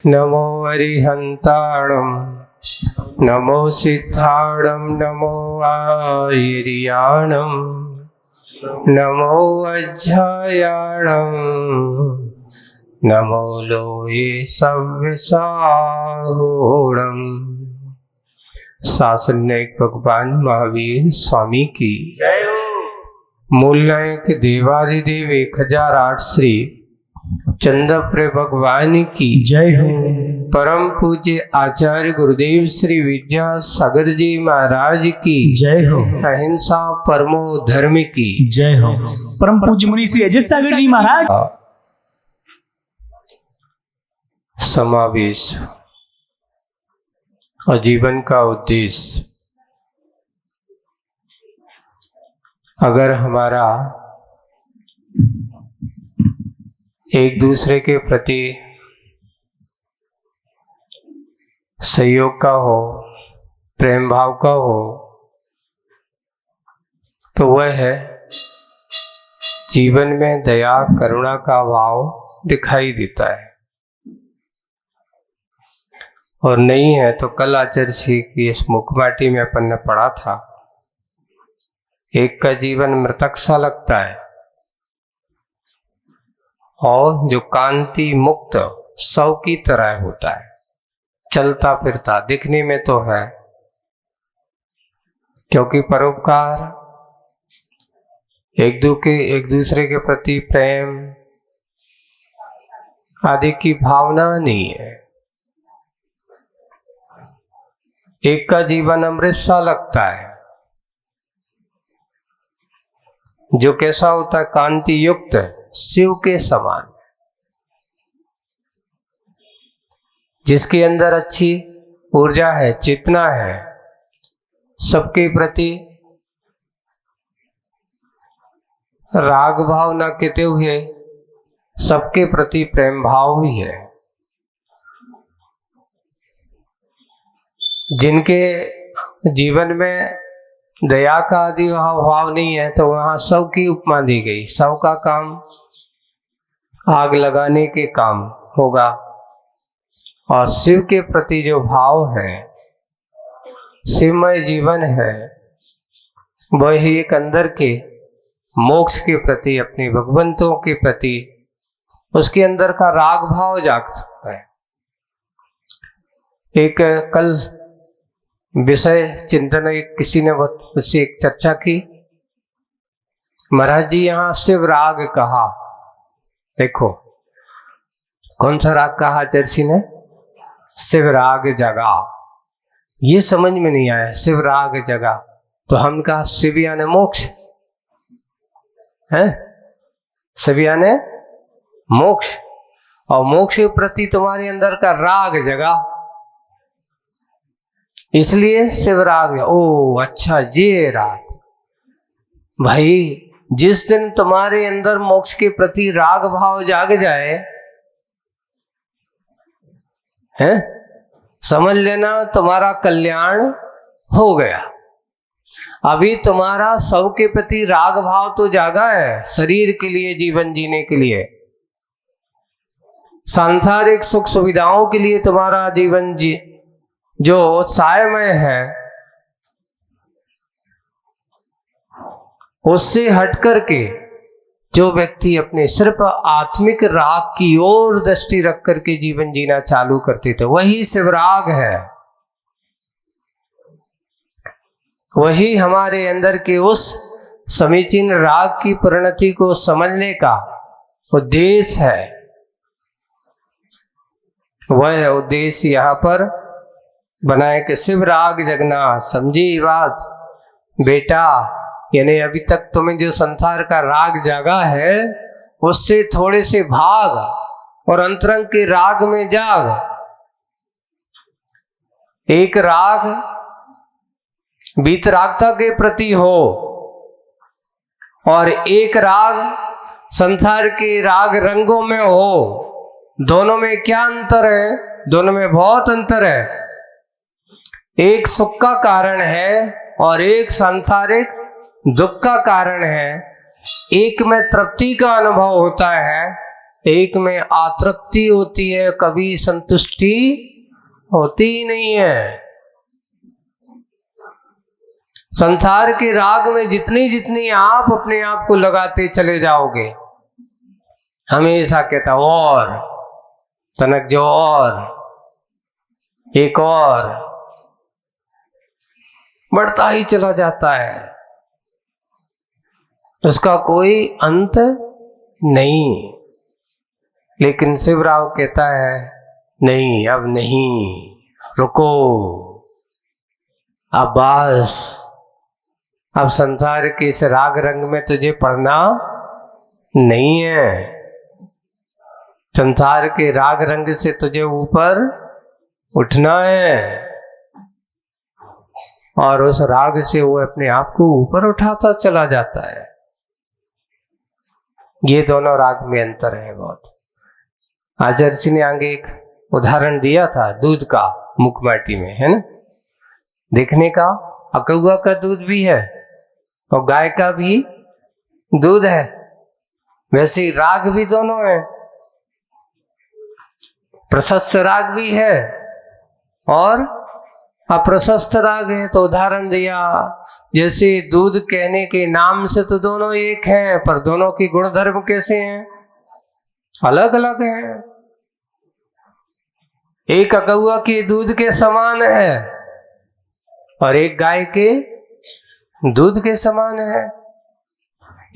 नमो अरिहंताणं नमो सिद्धाणं नमो आयर्याणं नमो अज्जायाणं नमो लोये सव्यसाहूणं। शासननायक भगवान महावीर स्वामी की मूल नायक देवाधिदेव 1008 श्री चंद्रप्रिय भगवान की जय हो। परम पूज्य आचार्य गुरुदेव श्री विद्यासागर जी महाराज की जय हो। अहिंसा परमो धर्म की जय हो। परम पूज्य मुनि श्री अजय सागर जी महाराज। समावेश और जीवन का उद्देश्य, अगर हमारा एक दूसरे के प्रति सहयोग का हो, प्रेम भाव का हो, तो वह है जीवन में दया करुणा का भाव दिखाई देता है। और नहीं है तो कल आचार्य श्री की इस मुखमाटी में अपन ने पढ़ा था, एक का जीवन मृतक सा लगता है और जो कांति मुक्त शव की तरह होता है, चलता फिरता दिखने में तो है, क्योंकि परोपकार, एक दूसरे के प्रति प्रेम आदि की भावना नहीं है। एक का जीवन अमृत सा लगता है, जो कैसा होता है, कांति युक्त शिव के समान, जिसके अंदर अच्छी ऊर्जा है, चेतना है, सबके प्रति राग भाव न कहते हुए सबके प्रति प्रेम भाव भी है। जिनके जीवन में दया का आदि भाव नहीं है, तो वहां शव की उपमा दी गई। शव का काम आग लगाने के काम होगा, और शिव के प्रति जो भाव है, शिवमय जीवन है, वही एक अंदर के मोक्ष के प्रति, अपने भगवंतों के प्रति उसके अंदर का राग भाव जाग सकता है। एक कल विषय चिंतन किसी ने मुझसे एक चर्चा की, महाराज जी यहाँ शिव राग कहा, देखो कौन सा राग कहा आचार्य ने? शिव राग जगा। ये समझ में नहीं आया, शिव राग जगा। तो हम कहा शिव यानी मोक्ष है, शिव यानी मोक्ष, और मोक्ष के प्रति तुम्हारे अंदर का राग जगा, इसलिए शिवराग। ओ अच्छा, ये राग भाई, जिस दिन तुम्हारे अंदर मोक्ष के प्रति राग भाव जाग जाए है, समझ लेना तुम्हारा कल्याण हो गया। अभी तुम्हारा सब के प्रति राग भाव तो जागा है, शरीर के लिए, जीवन जीने के लिए, सांसारिक सुख सुविधाओं के लिए तुम्हारा जीवन जो उत्साहमय है, उससे हट करके जो व्यक्ति अपने सिर्फ आत्मिक राग की ओर दृष्टि रख करके जीवन जीना चालू करते थे, वही शिवराग है। वही हमारे अंदर के उस समीचीन राग की परिणति को समझने का उद्देश्य है। वह उद्देश्य यहाँ पर बनाए कि शिव राग जगना। समझी बात बेटा? यानी अभी तक तुम्हें जो संसार का राग जागा है, उससे थोड़े से भाग और अंतरंग के राग में जाग। एक राग वीतरागता के प्रति हो, और एक राग संसार के राग रंगों में हो। दोनों में क्या अंतर है? दोनों में बहुत अंतर है। एक सुख का कारण है और एक सांसारिक दुख का कारण है। एक में तृप्ति का अनुभव होता है, एक में आतृप्ति होती है, कभी संतुष्टि होती ही नहीं है। संसार के राग में जितनी जितनी आप अपने आप को लगाते चले जाओगे, हमेशा कहता और तनक जो और एक और बढ़ता ही चला जाता है, उसका कोई अंत नहीं। लेकिन शिवराव कहता है नहीं, अब नहीं, रुको, अब बस, अब संसार के इस राग रंग में तुझे पढ़ना नहीं है। संसार के राग रंग से तुझे ऊपर उठना है, और उस राग से वो अपने आप को ऊपर उठाता चला जाता है। ये दोनों राग में अंतर है बहुत। आचार्य जी ने आगे एक उदाहरण दिया था दूध का, मुखमाटी में, है ना, देखने का अकौआ का दूध भी है और गाय का भी दूध है, वैसे राग भी दोनों है। प्रशस्त राग भी है और अप्रशस्त राग है। तो उदाहरण दिया, जैसे दूध कहने के नाम से तो दोनों एक हैं, पर दोनों की गुणधर्म कैसे हैं, अलग अलग हैं। एक अकौआ के दूध के समान है और एक गाय के दूध के समान है।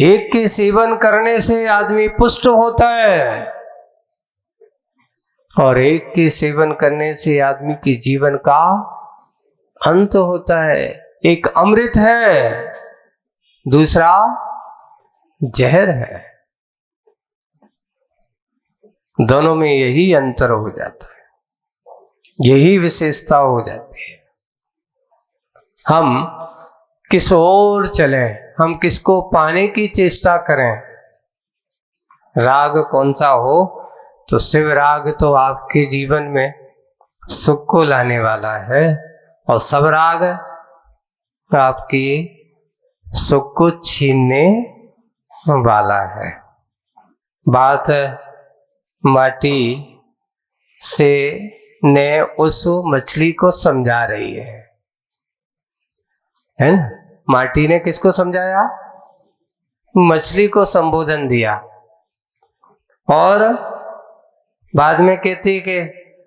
एक के सेवन करने से आदमी पुष्ट होता है और एक के सेवन करने से आदमी के जीवन का अंत होता है। एक अमृत है, दूसरा जहर है। दोनों में यही अंतर हो जाता है, यही विशेषता हो जाती है। हम किस ओर चले, हम किसको पाने की चेष्टा करें, राग कौन सा हो, तो शिव राग तो आपके जीवन में सुख को लाने वाला है और सब राग आपकी सुख को छीनने वाला है। बात माटी से ने उस मछली को समझा रही है ना। माटी ने किसको समझाया, मछली को संबोधन दिया और बाद में कहती कि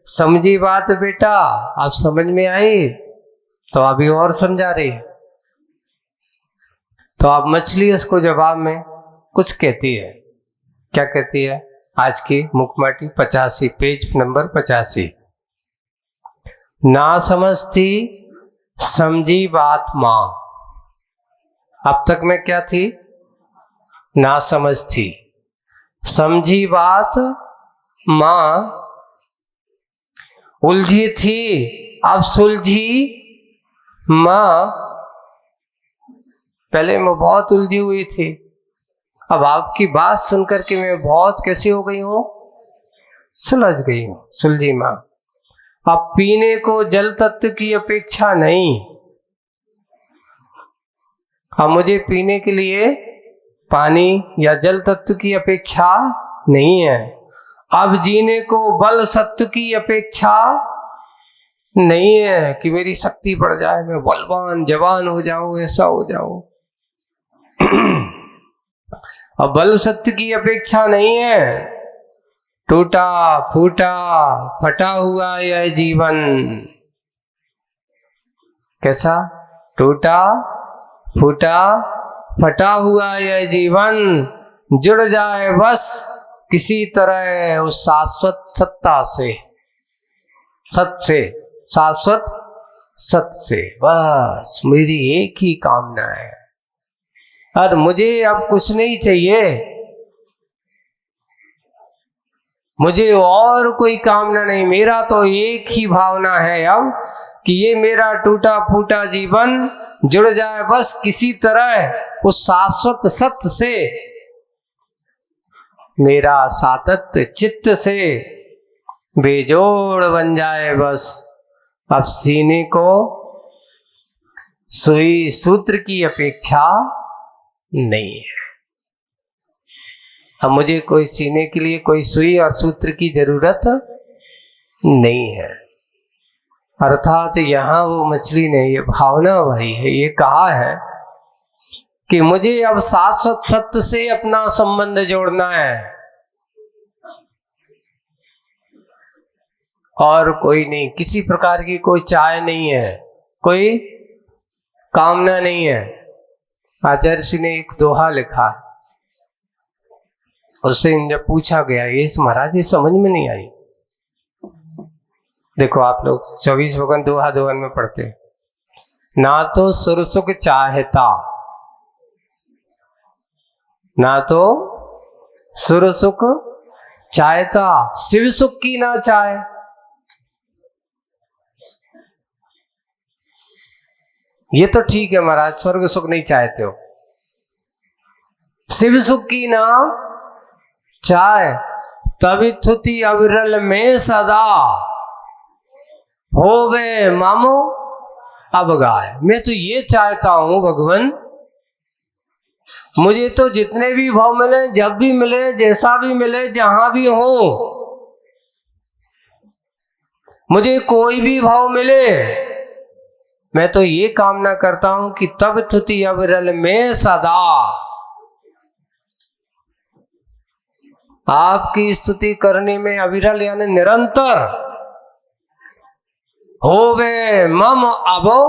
समझी बात बेटा, आप समझ में आई, तो अभी और समझा रही। तो अब मछली उसको जवाब में कुछ कहती है। क्या कहती है, आज की मुखमाटी 85 पेज नंबर 85। ना समझती समझी बात मां। अब तक मैं क्या थी, ना समझ थी, समझी बात मां, उलझी थी अब सुलझी मां। पहले मैं बहुत उलझी हुई थी, अब आपकी बात सुनकर के मैं बहुत कैसी हो गई हूं, सुलझ गई हूं, सुलझी मां। अब पीने को जल तत्व की अपेक्षा नहीं, अब मुझे पीने के लिए पानी या जल तत्व की अपेक्षा नहीं है। अब जीने को बल सत्व की अपेक्षा नहीं है कि मेरी शक्ति बढ़ जाए, मैं बलवान जवान हो जाऊं, ऐसा हो जाऊं। अब बल सत्य की अपेक्षा नहीं है। टूटा फूटा फटा हुआ यह जीवन, कैसा टूटा फूटा फटा हुआ यह जीवन, जुड़ जाए बस किसी तरह उस शाश्वत सत्ता से, सत से, शाश्वत सत से। बस मेरी एक ही कामना है और मुझे अब कुछ नहीं चाहिए, मुझे और कोई कामना नहीं। मेरा तो एक ही भावना है अब कि ये मेरा टूटा फूटा जीवन जुड़ जाए बस किसी तरह उस शाश्वत सत्य से, मेरा सातत्य चित्त से बेजोड़ बन जाए बस। अब सीने को सुई सूत्र की अपेक्षा नहीं है। अब मुझे कोई सीने के लिए कोई सुई और सूत्र की जरूरत नहीं है। अर्थात यहाँ वो मछली ने ये भावना भाई है, ये कहा है कि मुझे अब शाश्वत सत्य से अपना संबंध जोड़ना है और कोई नहीं, किसी प्रकार की कोई चाह नहीं है, कोई कामना नहीं है। आचार्य श्री ने एक दोहा लिखा, उससे जब पूछा गया ये महाराज ये समझ में नहीं आई। देखो आप लोग 24 भगवान दोहा दोहन में पढ़ते, ना तो सुर सुख चाहता, ना तो सुर सुख चाहता, शिव सुख की ना चाहे। ये तो ठीक है महाराज, स्वर्ग सुख नहीं चाहते हो, शिव सुख की ना चाहे, तभी थुति अविरल में सदा होवे मामो अबगाए। मैं तो ये चाहता हूं भगवान, मुझे तो जितने भी भाव मिले, जब भी मिले, जैसा भी मिले, जहां भी हो, मुझे कोई भी भाव मिले, मैं तो ये कामना करता हूं कि तब थुति अविरल में सदा आपकी स्तुति करने में अविरल यानी निरंतर होवे मम अबो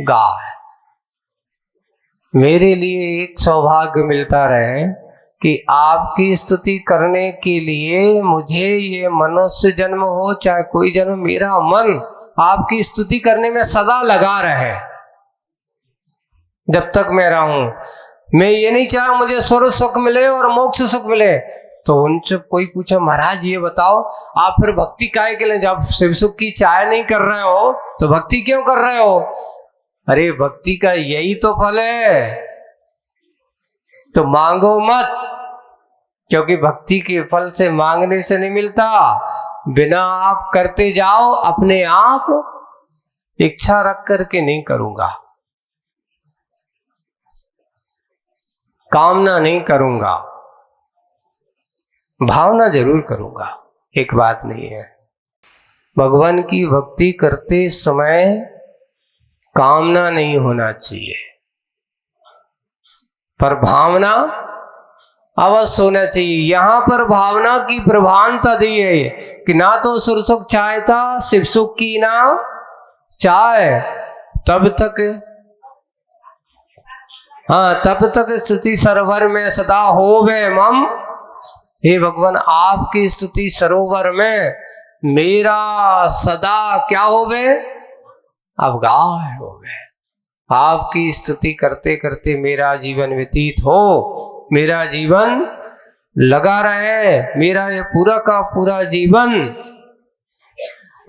गाय। मेरे लिए एक सौभाग्य मिलता रहे कि आपकी स्तुति करने के लिए मुझे ये मनुष्य जन्म हो चाहे कोई जन्म, मेरा मन आपकी स्तुति करने में सदा लगा रहे जब तक मैं रहूं। मैं ये नहीं चाहूं मुझे स्वर्ग सुख मिले और मोक्ष सुख मिले। तो उनसे कोई पूछा महाराज ये बताओ आप फिर भक्ति काहे के लिए, जब शिव सुख की चाह नहीं कर रहे हो तो भक्ति क्यों कर रहे हो? अरे भक्ति का यही तो फल है, तो मांगो मत, क्योंकि भक्ति के फल से मांगने से नहीं मिलता, बिना आप करते जाओ, अपने आप इच्छा रख करके नहीं करूंगा, कामना नहीं करूंगा, भावना जरूर करूंगा। एक बात नहीं है, भगवान की भक्ति करते समय कामना नहीं होना चाहिए, पर भावना अवश्य होना चाहिए। यहां पर भावना की प्रधानता दी है कि ना तो सुर सुख चाहता, शिव सुख की ना चाहे, तब तक तब तक स्तुति सरोवर में सदा होवे मम। हे भगवान आपकी स्तुति सरोवर में मेरा सदा क्या होवे, अवगाह होवे। आपकी स्तुति करते करते मेरा जीवन व्यतीत हो, मेरा जीवन लगा रहे, मेरा ये पूरा का पूरा जीवन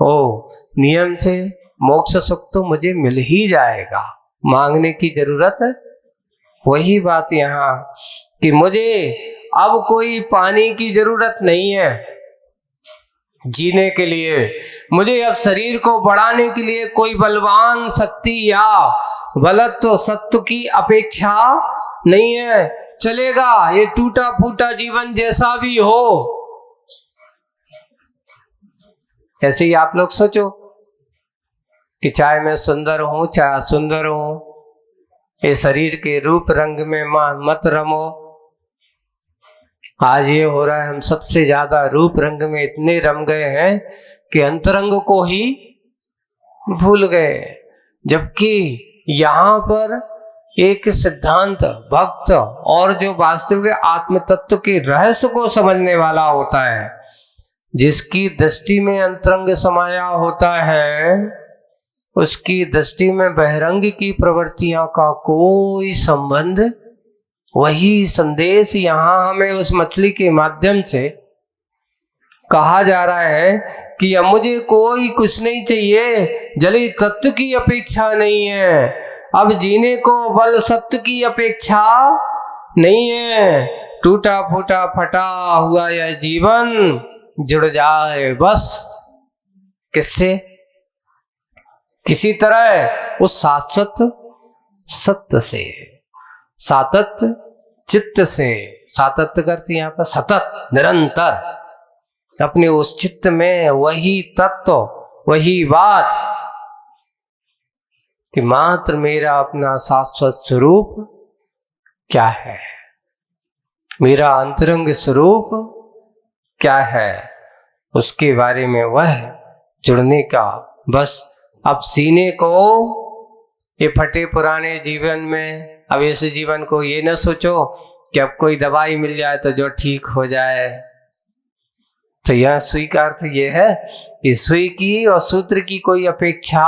हो, नियम से मोक्ष सुख तो मुझे मिल ही जाएगा, मांगने की जरूरत है। वही बात यहाँ कि मुझे अब कोई पानी की जरूरत नहीं है जीने के लिए, मुझे अब शरीर को बढ़ाने के लिए कोई बलवान शक्ति या बलत्व सत्व की अपेक्षा नहीं है। चलेगा ये टूटा फूटा जीवन जैसा भी हो। ऐसे ही आप लोग सोचो कि चाहे मैं सुंदर हूं चाहे असुंदर हूं, ये शरीर के रूप रंग में मत रमो। आज ये हो रहा है, हम सबसे ज्यादा रूप रंग में इतने रम गए हैं कि अंतरंग को ही भूल गए, जबकि यहाँ पर एक सिद्धांत भक्त और जो वास्तविक आत्म तत्व के रहस्य को समझने वाला होता है, जिसकी दृष्टि में अंतरंग समाया होता है, उसकी दृष्टि में बहिरंग की प्रवृत्तियों का कोई संबंध। वही संदेश यहाँ हमें उस मछली के माध्यम से कहा जा रहा है कि अब मुझे कोई कुछ नहीं चाहिए, जली तत्व की अपेक्षा नहीं है, अब जीने को बल सत्य की अपेक्षा नहीं है। टूटा फूटा फटा हुआ यह जीवन जुड़ जाए बस किससे, किसी तरह उस शाश्वत सत्य से, सातत्य चित्त से, सातत्य करती यहाँ पर सतत निरंतर अपने उस चित्त में वही तत्व, वही बात कि मात्र मेरा अपना शाश्वत स्वरूप क्या है, मेरा अंतरंग स्वरूप क्या है, उसके बारे में वह जुड़ने का। बस अब सीने को ये फटे पुराने जीवन में, अब इस जीवन को ये न सोचो कि अब कोई दवाई मिल जाए तो जो ठीक हो जाए। तो यह सुई का अर्थ ये है कि सुई की और सूत्र की कोई अपेक्षा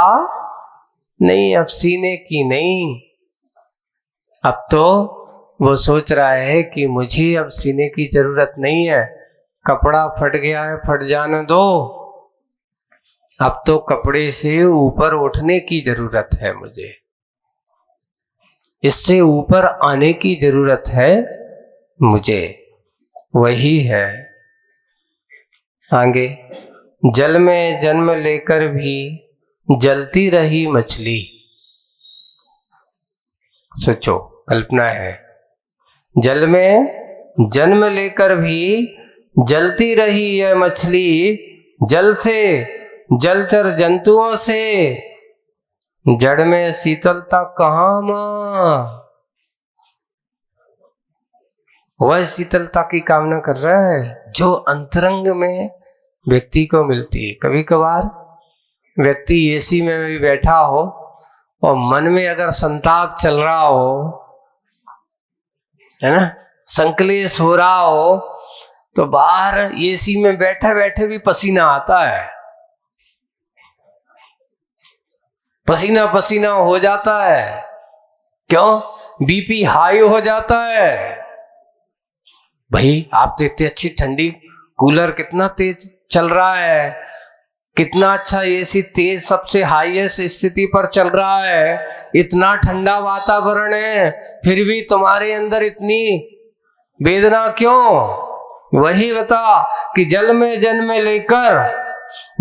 नहीं, अब सीने की नहीं। अब तो वो सोच रहा है कि मुझे अब सीने की जरूरत नहीं है, कपड़ा फट गया है, फट जाने दो। अब तो कपड़े से ऊपर उठने की जरूरत है, मुझे इससे ऊपर आने की जरूरत है मुझे। वही है आगे, जल में जन्म लेकर भी जलती रही मछली। सोचो, कल्पना है, जल में जन्म लेकर भी जलती रही यह मछली, जल से, जलचर जंतुओं से, जड़ में शीतलता कहाँ मां? वह शीतलता की कामना कर रहा है जो अंतरंग में व्यक्ति को मिलती है। कभी कभार व्यक्ति एसी में भी बैठा हो और मन में अगर संताप चल रहा हो, है ना, संकलेश हो रहा हो, तो बाहर एसी में बैठे बैठे भी पसीना आता है, पसीना पसीना हो जाता है। क्यों? बीपी हाई हो जाता है। भाई आप तो इतनी अच्छी ठंडी, कूलर कितना तेज चल रहा है, कितना अच्छा एसी तेज, सबसे हाईएस्ट स्थिति पर चल रहा है, इतना ठंडा वातावरण है, फिर भी तुम्हारे अंदर इतनी वेदना क्यों? वही बता कि जल में जन्म लेकर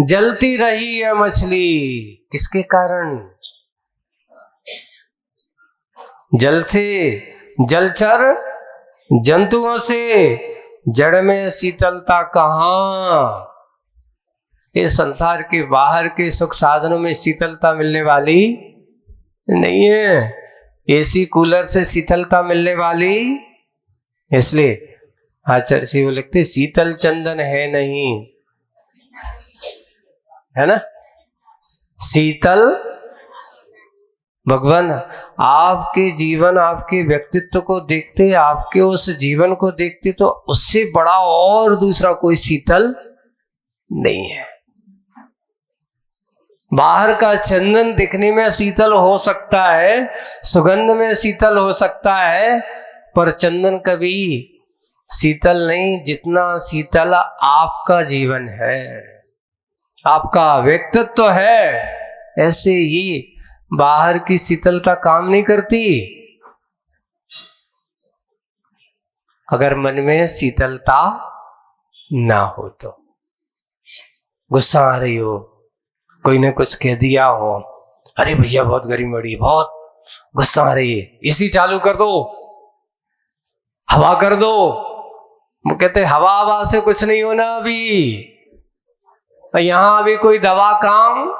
जलती रही है मछली। किसके कारण? जल से, जलचर जंतुओं से, जड़ में शीतलता कहाँ? इस संसार के बाहर के सुख साधनों में शीतलता मिलने वाली नहीं है, एसी कूलर से शीतलता मिलने वाली। इसलिए आचार्य जी वो लिखते, शीतल चंदन है नहीं, है ना, शीतल भगवान आपके जीवन, आपके व्यक्तित्व को देखते, आपके उस जीवन को देखते, तो उससे बड़ा और दूसरा कोई शीतल नहीं है। बाहर का चंदन दिखने में शीतल हो सकता है, सुगंध में शीतल हो सकता है, पर चंदन कभी शीतल नहीं जितना शीतल आपका जीवन है, आपका व्यक्तित्व है। ऐसे ही बाहर की शीतलता काम नहीं करती अगर मन में शीतलता ना हो तो। गुस्सा आ रही हो, कोई ने कुछ कह दिया हो, अरे भैया बहुत गर्मी बढ़ी, बहुत गुस्सा आ रही है, एसी चालू कर दो, हवा कर दो। वो कहते हवा से कुछ नहीं होना, अभी यहां अभी कोई दवा काम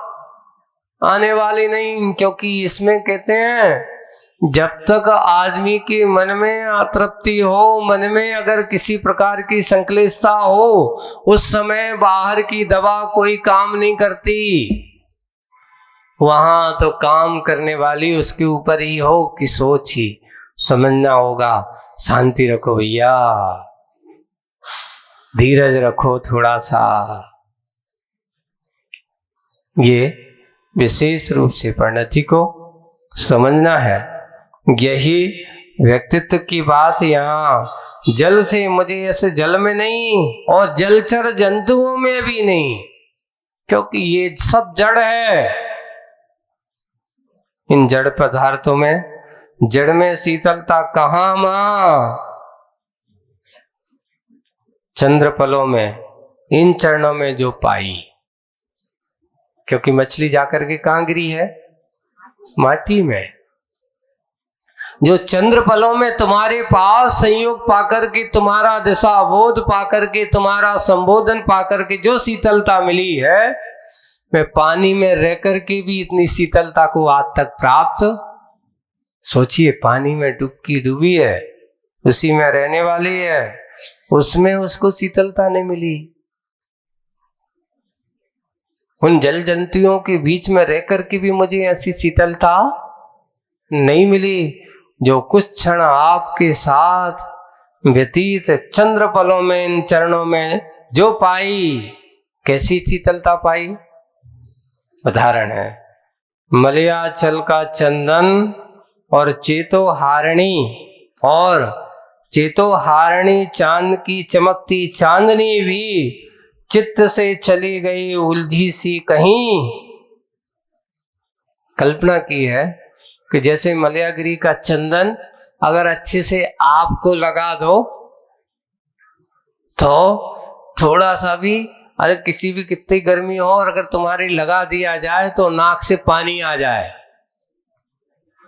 आने वाली नहीं, क्योंकि इसमें कहते हैं जब तक आदमी के मन में अतृप्ति हो, मन में अगर किसी प्रकार की संक्लेशता हो, उस समय बाहर की दवा कोई काम नहीं करती। वहां तो काम करने वाली उसके ऊपर ही हो कि सोच ही समझना होगा। शांति रखो भैया, धीरज रखो थोड़ा सा। ये विशेष रूप से परिणति को समझना है। यही व्यक्तित्व की बात यहाँ जल से, मुझे ऐसे जल में नहीं और जलचर जंतुओं में भी नहीं, क्योंकि ये सब जड़ है। इन जड़ पदार्थों में, जड़ में शीतलता कहाँ मां? चंद्रपलों में, इन चरणों में जो पाई। क्योंकि मछली जाकर के कहाँ गिरी है? माटी में। जो चंद्र पलों में तुम्हारे पास संयोग पाकर के, तुम्हारा दिशा बोध पाकर के, तुम्हारा संबोधन पाकर के जो शीतलता मिली है, मैं पानी में रह कर के भी इतनी शीतलता को आज तक प्राप्त। सोचिए, पानी में डुबकी डूबी है, उसी में रहने वाली है, उसमें उसको शीतलता नहीं मिली। उन जल जंतुओं के बीच में रह कर के भी मुझे ऐसी शीतलता नहीं मिली जो कुछ क्षण आपके साथ व्यतीत चंद्र पलों में, इन चरणों में जो पाई। कैसी शीतलता पाई? उदाहरण है, मलयाचल का चंदन और चेतोहारिणी, और चेतोहारिणी चांद की चमकती चांदनी भी चित्त से चली गई उलझी सी कहीं। कल्पना की है कि जैसे मलयागिरी का चंदन अगर अच्छे से आपको लगा दो तो थोड़ा सा भी, अरे किसी भी कितनी गर्मी हो और अगर तुम्हारी लगा दिया जाए तो नाक से पानी आ जाए,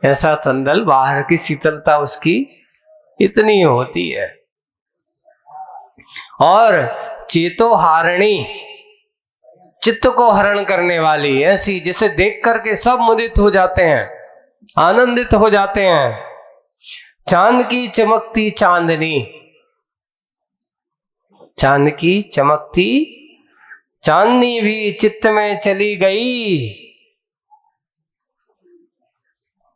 ऐसा चंदन, बाहर की शीतलता उसकी इतनी होती है। और चेतोहारिणी, चित्त को हरण करने वाली, ऐसी जिसे देख करके सब मुदित हो जाते हैं, आनंदित हो जाते हैं। चांद की चमकती चांदनी, चांद की चमकती चांदनी भी चित्त में चली गई।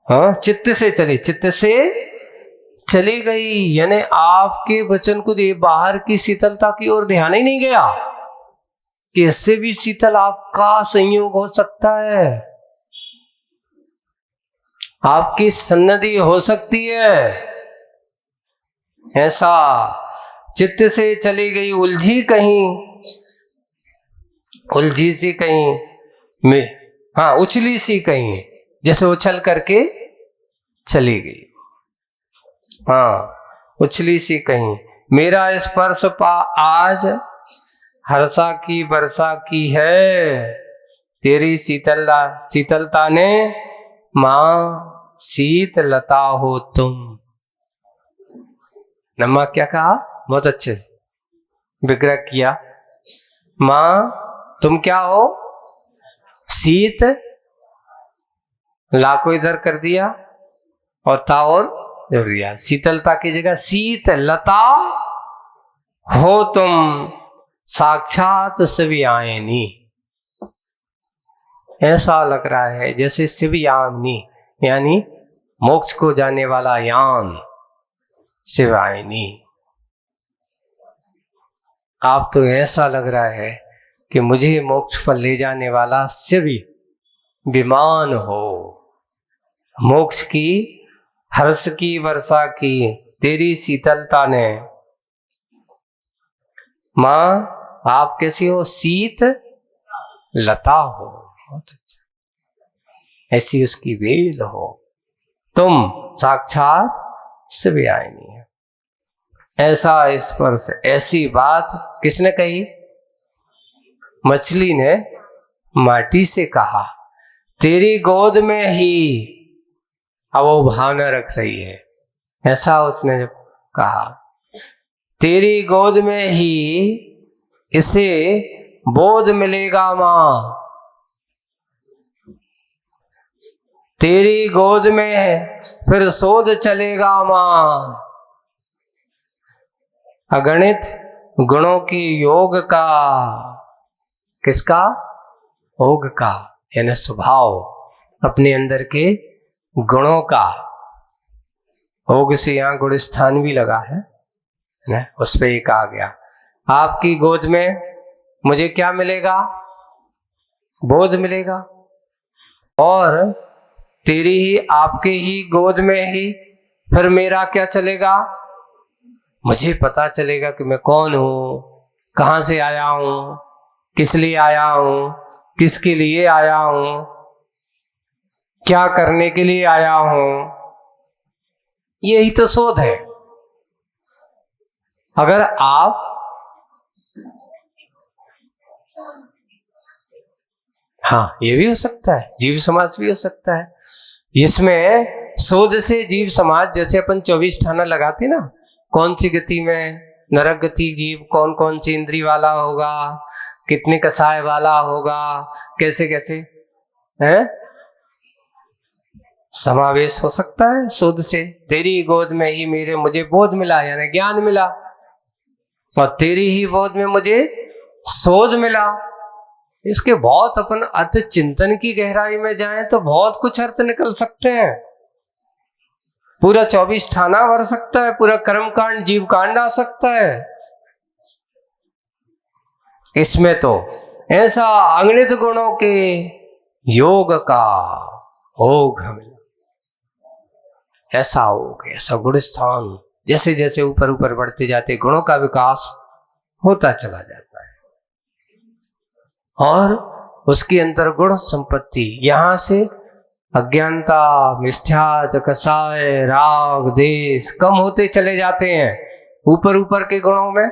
हाँ, चित्त से चली गई, यानी आपके वचन को ये बाहर की शीतलता की ओर ध्यान ही नहीं गया कि इससे भी शीतल आपका संयोग हो सकता है, आपकी सन्निधि हो सकती है। ऐसा चित्त से चली गई उलझी सी कहीं में, हाँ, उछली सी कहीं, जैसे उछल करके चली गई। हाँ, उछली सी कहीं। मेरा स्पर्श पा आज हर्षा की वर्षा की है, तेरी शीतलता ने मां शीतलता हो तुम। नमक क्या कहा? बहुत अच्छे विग्रह किया। मां तुम क्या हो? शीत, ला को इधर कर दिया और ता और जोड़ दिया, शीतलता की जगह शीतलता हो तुम, साक्षात शिवयामिनी। ऐसा लग रहा है जैसे शिवयामिनी यानी मोक्ष को जाने वाला यान, शिवयामिनी। आप तो ऐसा लग रहा है कि मुझे मोक्ष पर ले जाने वाला शिव विमान हो। मोक्ष की, हर्ष की वर्षा की तेरी शीतलता ने, मां आप कैसी हो? शीत लता हो, बहुत अच्छा, ऐसी उसकी वेल हो, तुम साक्षात शिवयामिनी है। ऐसा स्पर्श, ऐसी बात किसने कही? मछली ने माटी से कहा। तेरी गोद में ही अब वो भावना रख रही है, ऐसा उसने जब कहा, तेरी गोद में ही इसे बोध मिलेगा मां, तेरी गोद में फिर शोध चलेगा मां। अगणित गुणों की योग का, किसका? योग का, यानी स्वभाव, अपने अंदर के गुणों का। योग से यहां गुण स्थान भी लगा है, उस पर एक आ गया। आपकी गोद में मुझे क्या मिलेगा? बोध मिलेगा। और तेरी ही, आपके ही गोद में ही फिर मेरा क्या चलेगा? मुझे पता चलेगा कि मैं कौन हूं, कहां से आया हूं, किस लिए आया हूं, किसके लिए आया हूं, क्या करने के लिए आया हूं। यही तो शोध है। अगर आप हाँ, ये भी हो सकता है, जीव समाज भी हो सकता है, जिसमें शोध से जीव समाज, जैसे अपन 24 ठाना लगाते ना, कौन सी गति में नरक गति जीव कौन कौन सी इंद्री वाला होगा, कितने कसाय वाला होगा, कैसे कैसे है समावेश हो सकता है शोध से। तेरी गोद में ही मेरे मुझे बोध मिला, यानी ज्ञान मिला, और तेरी ही बोध में मुझे शोध मिला। इसके बहुत अपन अर्थ चिंतन की गहराई में जाएं तो बहुत कुछ अर्थ निकल सकते हैं। पूरा 24 ठाना भर सकता है, पूरा कर्म कांड जीव कांड आ सकता है इसमें। तो ऐसा अगणित गुणों के योग का भोग हमें, ऐसा योग, ऐसा गुण स्थान, जैसे जैसे ऊपर ऊपर बढ़ते जाते गुणों का विकास होता चला जाता है, और उसके अंतर गुण संपत्ति, यहां से अज्ञानता, मिथ्यात्व, कसाय, राग, देश कम होते चले जाते हैं। ऊपर ऊपर के गुणों में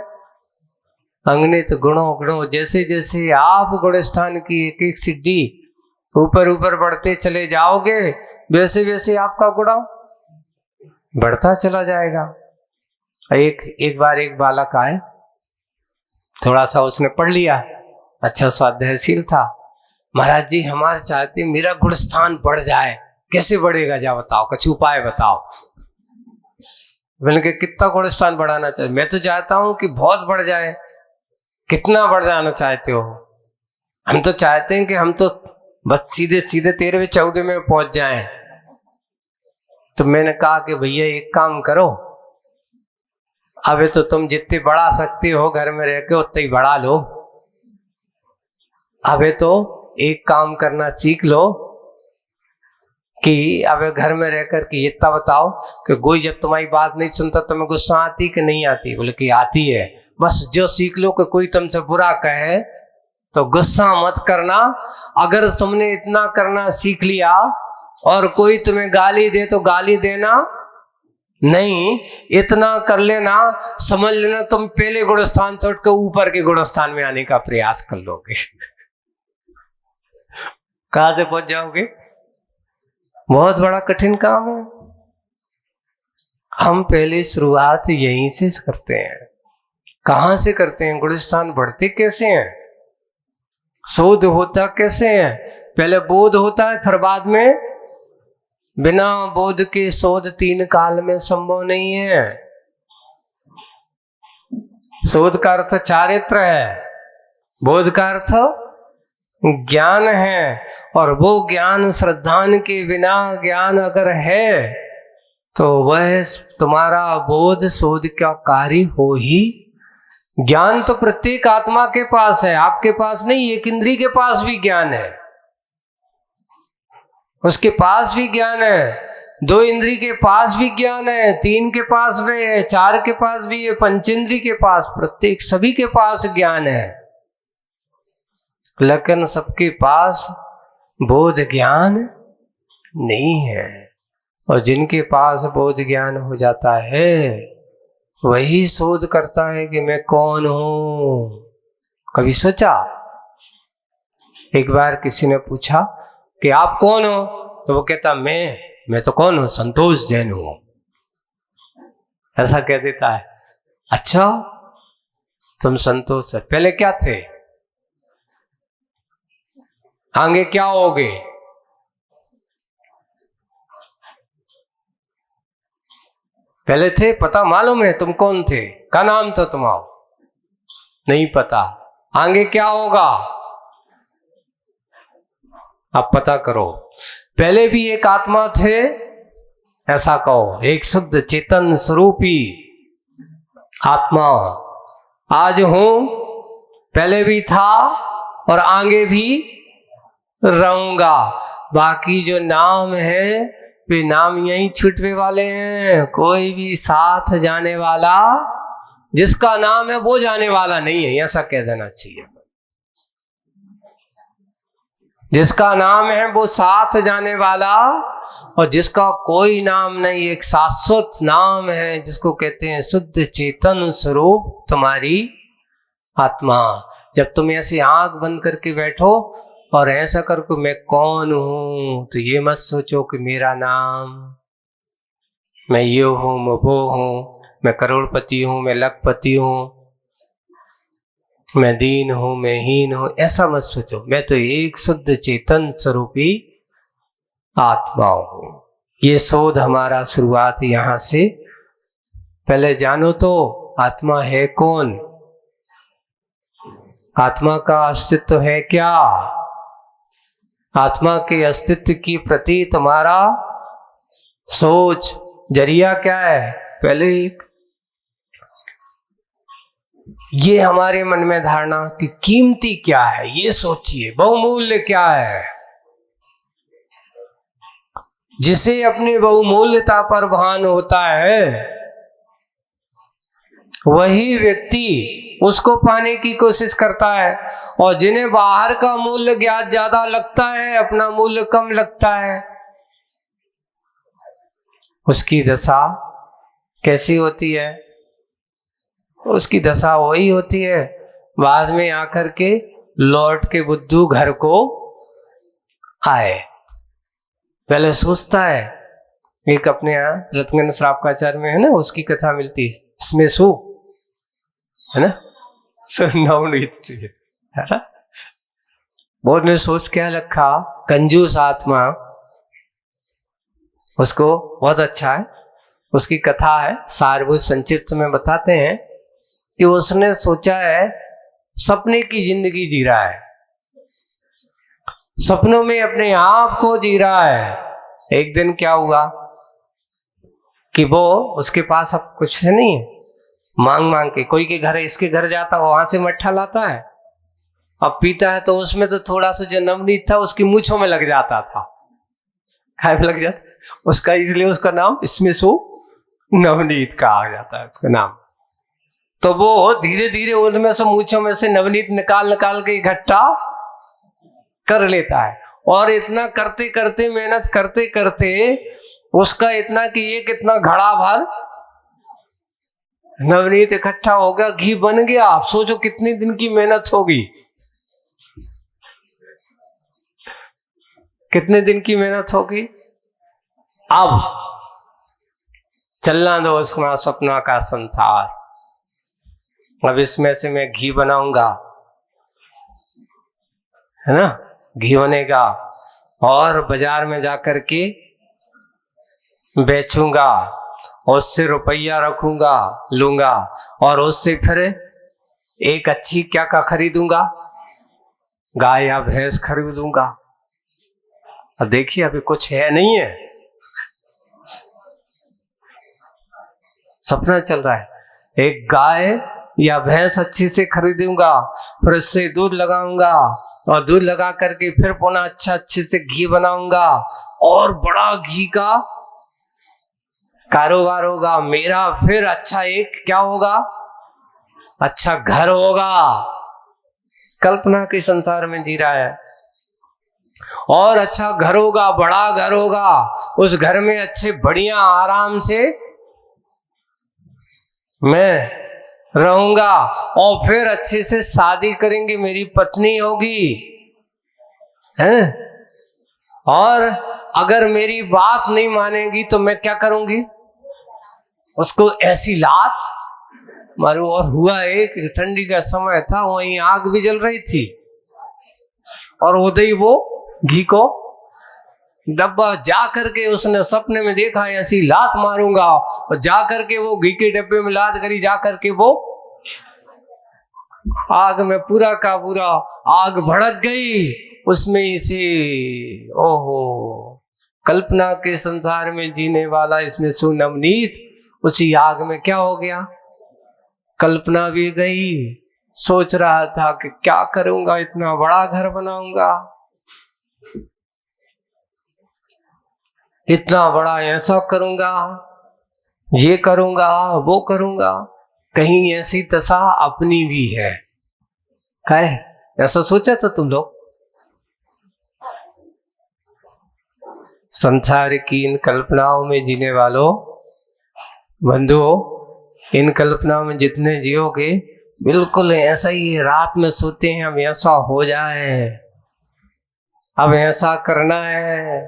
अगणित गुणों जैसे जैसे आप गुण स्थान की एक एक सिद्धि ऊपर ऊपर बढ़ते चले जाओगे, वैसे वैसे आपका गुण बढ़ता चला जाएगा। एक बार एक बालक आए, थोड़ा सा उसने पढ़ लिया, अच्छा स्वाध्यायशील था। महाराज जी हमारे चाहते मेरा गुण स्थान बढ़ जाए, कैसे बढ़ेगा जा बताओ, कुछ उपाय बताओ। मैंने कहा कितना गुण स्थान बढ़ाना चाहिए? मैं तो चाहता हूं कि बहुत बढ़ जाए। कितना बढ़ जाना चाहते हो? हम तो चाहते हैं कि हम तो बस सीधे सीधे 13वें 14वें में पहुंच जाएं। तो मैंने कहा कि भैया एक काम करो, अबे तो तुम जितने बढ़ा सकते हो घर में रह के उतने ही बढ़ा लो। अबे तो एक काम करना सीख लो कि अबे घर में रह कर के इतना बताओ कि कोई जब तुम्हारी बात नहीं सुनता तुम्हें गुस्सा आती कि नहीं आती? बोले कि आती है। बस जो सीख लो कि कोई तुमसे बुरा कहे तो गुस्सा मत करना। अगर तुमने इतना करना सीख लिया और कोई तुम्हें गाली दे तो गाली देना नहीं, इतना कर लेना, समझ लेना तुम पहले गुणस्थान छोड़ के ऊपर के गुणस्थान में आने का प्रयास कर लोगे। कहां से पहुंच जाओगे? बहुत बड़ा कठिन काम है। हम पहले शुरुआत यहीं से करते हैं। कहां से करते हैं? गुणस्थान बढ़ते कैसे हैं? शोध होता कैसे है? पहले बोध होता है, फिर बाद में। बिना बोध के शोध 3 काल में संभव नहीं है। शोध का अर्थ चारित्र है, बोध का अर्थ ज्ञान है, और वो ज्ञान श्रद्धान के बिना ज्ञान अगर है तो वह तुम्हारा बोध शोध का कार्य हो ही। ज्ञान तो प्रत्येक आत्मा के पास है, आपके पास नहीं। एक इंद्री के पास भी ज्ञान है, उसके पास भी ज्ञान है। 2 इंद्री के पास भी ज्ञान है, 3 के पास भी है, 4 के पास भी है, पंचेंद्री के पास, प्रत्येक सभी के पास ज्ञान है। लेकिन सबके पास बोध ज्ञान नहीं है। और जिनके पास बोध ज्ञान हो जाता है वही शोध करता है कि मैं कौन हूं। कभी सोचा? एक बार किसी ने पूछा कि आप कौन हो? तो वो कहता मैं तो कौन हूं? संतोष जैन हूं। ऐसा कह देता है। अच्छा तुम संतोष है, पहले क्या थे? आगे क्या होगे? पहले थे, पता मालूम है तुम कौन थे? क्या नाम था तुम्हारा? नहीं पता। आगे क्या होगा? अब पता करो। पहले भी एक आत्मा थे, ऐसा कहो, एक शुद्ध चेतन स्वरूपी आत्मा। आज हूं, पहले भी था और आगे भी रहूंगा। बाकी जो नाम है वे नाम यहीं छूटने वाले हैं। कोई भी साथ जाने वाला, जिसका नाम है वो जाने वाला नहीं है, ऐसा कह देना चाहिए। जिसका नाम है वो साथ जाने वाला, और जिसका कोई नाम नहीं, एक शाश्वत नाम है जिसको कहते हैं शुद्ध चेतन स्वरूप तुम्हारी आत्मा। जब तुम ऐसी आंख बंद करके बैठो और ऐसा करो कि मैं कौन हूं, तो ये मत सोचो कि मेरा नाम मैं ये हूं, मैं वो हूं, मैं करोड़पति हूं, मैं लखपति हूं, मैं दीन हूं, मैं हीन हूं, ऐसा मत सोचो। मैं तो एक शुद्ध चेतन स्वरूपी आत्मा हूं। ये शोध हमारा शुरुआत यहां से। पहले जानो तो आत्मा है कौन, आत्मा का अस्तित्व है क्या, आत्मा के अस्तित्व की प्रति तुम्हारा सोच जरिया क्या है। पहले एक ये हमारे मन में धारणा कि कीमती क्या है ये सोचिए, बहुमूल्य क्या है। जिसे अपनी बहुमूल्यता पर भान होता है वही व्यक्ति उसको पाने की कोशिश करता है, और जिन्हें बाहर का मूल्य ज्यादा लगता है, अपना मूल्य कम लगता है, उसकी दशा कैसी होती है? उसकी दशा वही होती है बाद में आकर के लौट के बुद्धू घर को आए। पहले सोचता है, एक अपने यहाँ रत्न श्रावकाचार्य में है ना, उसकी कथा मिलती इसमें सु है ना, नवनीत है ना। बोर्ड ने सोच क्या रखा, कंजूस आत्मा, उसको बहुत अच्छा है, उसकी कथा है, सारभूत संक्षिप्त में बताते हैं कि उसने सोचा है सपने की जिंदगी जी रहा है, सपनों में अपने आप को जी रहा है। एक दिन क्या हुआ कि वो उसके पास अब कुछ नहीं है, मांग मांग के कोई के घर, इसके घर जाता वहां से मट्ठा लाता है, अब पीता है तो उसमें तो थोड़ा सा जो नवनीत था उसकी मूंछों में लग जाता था, खाए में लग जाता उसका, इसलिए उसका नाम इसमें सो नवनीत का आ जाता है उसका नाम। तो वो धीरे धीरे उनमें से मूंछों में से नवनीत निकाल निकाल के इकट्ठा कर लेता है, और इतना करते करते, मेहनत करते करते उसका इतना कि ये कितना घड़ा भर नवनीत इकट्ठा हो गया, घी बन गया। आप सोचो कितनी दिन की मेहनत होगी, कितने दिन की मेहनत होगी। अब चलना दो उसका सपना का संसार, अब इसमें से मैं घी बनाऊंगा, है ना, घी बनेगा और बाजार में जाकर के बेचूंगा, उससे रुपया रखूंगा, लूंगा, और उससे फिर एक अच्छी क्या का खरीदूंगा, गाय या भैंस खरीदूंगा। अब देखिए अभी कुछ है नहीं है, सपना चल रहा है, एक गाय या भैंस अच्छी से खरीदूंगा, फिर उससे दूध लगाऊंगा, और दूध लगा करके फिर पुनः अच्छे से घी बनाऊंगा, और बड़ा घी का कारोबार होगा मेरा। फिर अच्छा एक क्या होगा, अच्छा घर होगा। कल्पना के संसार में जी रहा है, और अच्छा घर होगा, बड़ा घर होगा, उस घर में अच्छे बढ़िया आराम से मैं रहूंगा, और फिर अच्छे से शादी करेंगे, मेरी पत्नी होगी, हैं? और अगर मेरी बात नहीं मानेगी तो मैं क्या करूंगी, उसको ऐसी लात मारू। और हुआ एक ठंडी का समय था, वहीं आग भी जल रही थी, और उधर ही वो घी को डब्बा जा करके उसने सपने में देखा, ऐसी लात मारूंगा, और जा करके वो घी के डब्बे में लात करी, जा करके वो आग में पूरा का पूरा आग भड़क गई उसमें से। ओहो, कल्पना के संसार में जीने वाला इसमें सुनवनीत उसी आग में क्या हो गया, कल्पना भी गई। सोच रहा था कि क्या करूंगा, इतना बड़ा घर बनाऊंगा, इतना बड़ा ऐसा करूंगा, ये करूंगा, वो करूंगा। कहीं ऐसी दशा अपनी भी है, क्या है? ऐसा सोचा था तुम लोग? संसार की इन कल्पनाओं में जीने वालों, बंधुओं, इन कल्पनाओं में जितने जियोगे बिल्कुल ऐसा ही है। रात में सोते हैं अब ऐसा हो जाए, अब ऐसा करना है,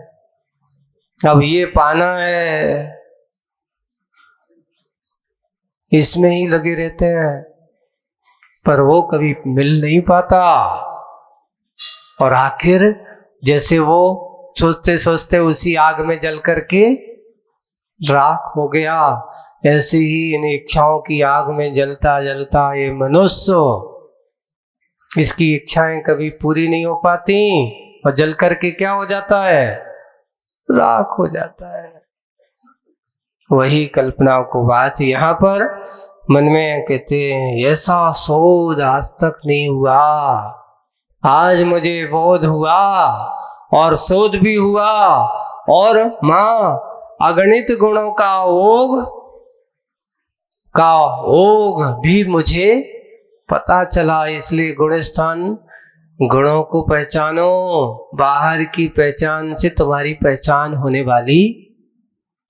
अब ये पाना है, इसमें ही लगे रहते हैं, पर वो कभी मिल नहीं पाता। और आखिर जैसे वो सोचते सोचते उसी आग में जल करके राख हो गया, ऐसे ही इन इच्छाओं की आग में जलता जलता ये मनुष्य, इसकी इच्छाएं कभी पूरी नहीं हो पाती और जल करके क्या हो जाता है, राख हो जाता है। वही कल्पना को बात यहाँ पर मन में कहते हैं, ऐसा शोध आज तक नहीं हुआ, आज मुझे बोध हुआ और शोध भी हुआ, और माँ अगणित गुणों का ओग भी मुझे पता चला। इसलिए गुणस्थान, गुणों को पहचानो, बाहर की पहचान से तुम्हारी पहचान होने वाली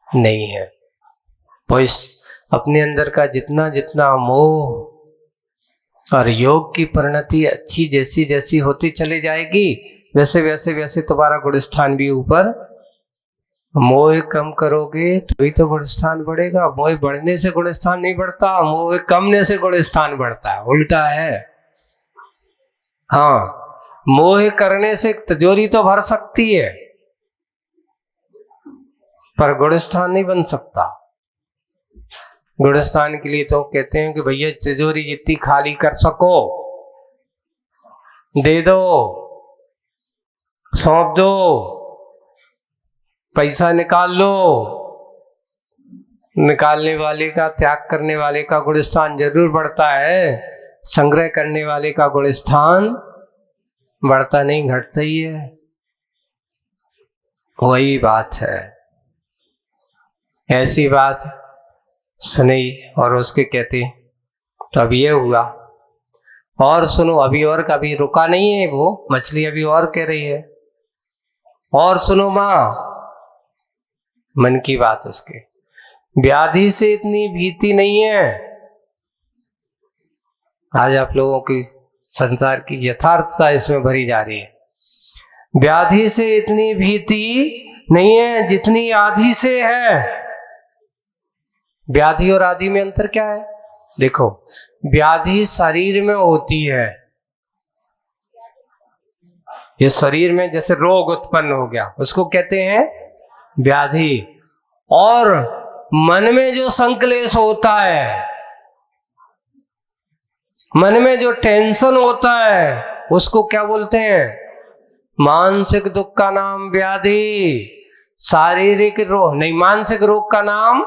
नहीं है। वो इस अपने अंदर का जितना जितना मोह और योग की परिणति अच्छी जैसी जैसी होती चली जाएगी, वैसे वैसे वैसे तुम्हारा गुणस्थान भी ऊपर, मोह कम करोगे तभी तो गुणस्थान बढ़ेगा। मोह बढ़ने से गुणस्थान नहीं बढ़ता, मोह कमने से गुणस्थान बढ़ता है, उल्टा है। हाँ, मोह करने से तिजोरी तो भर सकती है पर गुणस्थान नहीं बन सकता। गुणस्थान के लिए तो कहते हैं कि भैया तिजोरी जितनी खाली कर सको दे दो, सौंप दो, पैसा निकाल लो। निकालने वाले का, त्याग करने वाले का गुणस्थान जरूर बढ़ता है, संग्रह करने वाले का गुणस्थान बढ़ता नहीं, घटता ही है। वही बात है। ऐसी बात सुनी और उसके कहते तो अब ये हुआ, और सुनो, अभी और कभी रुका नहीं है वो मछली, अभी और कह रही है, और सुनो माँ, मन की बात उसके, व्याधि से इतनी भीति नहीं है। आज आप लोगों की संसार की यथार्थता इसमें भरी जा रही है। व्याधि से इतनी भीति नहीं है जितनी आधि से है। व्याधि और आदि में अंतर क्या है? देखो, व्याधि शरीर में होती है, ये शरीर में जैसे रोग उत्पन्न हो गया उसको कहते हैं व्याधि। और मन में जो संकलेश होता है, मन में जो टेंशन होता है उसको क्या बोलते हैं? मानसिक दुख का नाम व्याधि, शारीरिक रोग नहीं, मानसिक रोग का नाम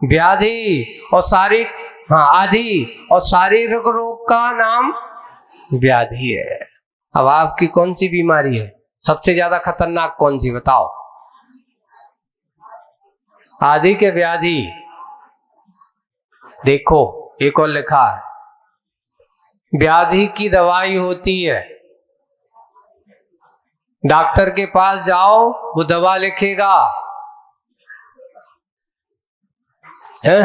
व्याधि, और शारीरिक आदि, और शारीरिक रोग का नाम व्याधि है। अब आपकी कौन सी बीमारी है सबसे ज्यादा खतरनाक, कौन सी बताओ? आदि के व्याधि? देखो एक और लिखा है, व्याधि की दवाई होती है, डॉक्टर के पास जाओ वो दवा लिखेगा है,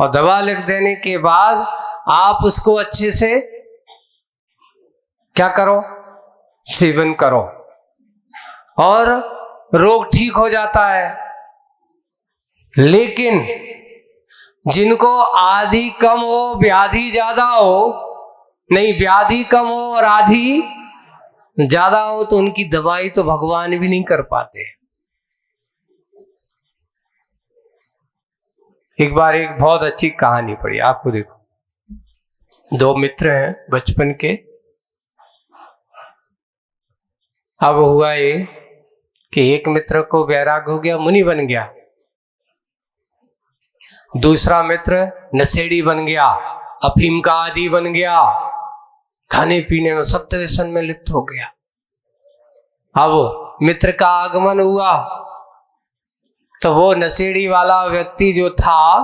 और दवा लिख देने के बाद आप उसको अच्छे से क्या करो? सेवन करो, और रोग ठीक हो जाता है। लेकिन जिनको आदि कम हो व्याधि ज्यादा हो, नहीं व्याधि कम हो और आदि ज्यादा हो, तो उनकी दवाई तो भगवान भी नहीं कर पाते। एक बार एक बहुत अच्छी कहानी पढ़ी आपको। देखो, दो मित्र हैं बचपन के। अब हुआ ये कि एक मित्र को वैराग हो गया, मुनि बन गया, दूसरा मित्र नशेड़ी बन गया, अफीम का आदी बन गया, खाने पीने में सप्त व्यसन में लिप्त हो गया। अब मित्र का आगमन हुआ तो वो नशेड़ी वाला व्यक्ति जो था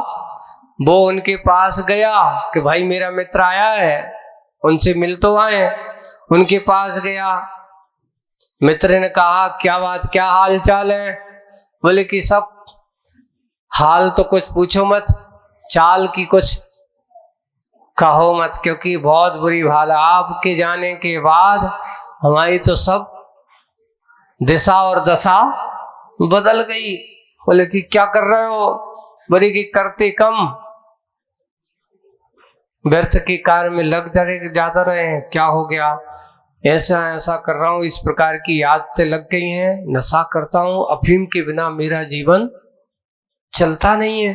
वो उनके पास गया कि भाई मेरा मित्र आया है, उनसे मिल तो आए। उनके पास गया, मित्र ने कहा क्या बात, क्या हाल चाल है? बोले कि सब हाल तो कुछ पूछो मत, चाल की कुछ कहो मत, क्योंकि बहुत बुरी हाल है। आपके जाने के बाद हमारी तो सब दिशा और दशा बदल गई। बोले कि क्या कर रहे हो? बोले कि करते कम व्यर्थ के कार्य में लग जाता रहे, क्या हो गया, ऐसा ऐसा कर रहा हूं, इस प्रकार की आदतें लग गई हैं, नशा करता हूं, अफीम के बिना मेरा जीवन चलता नहीं है।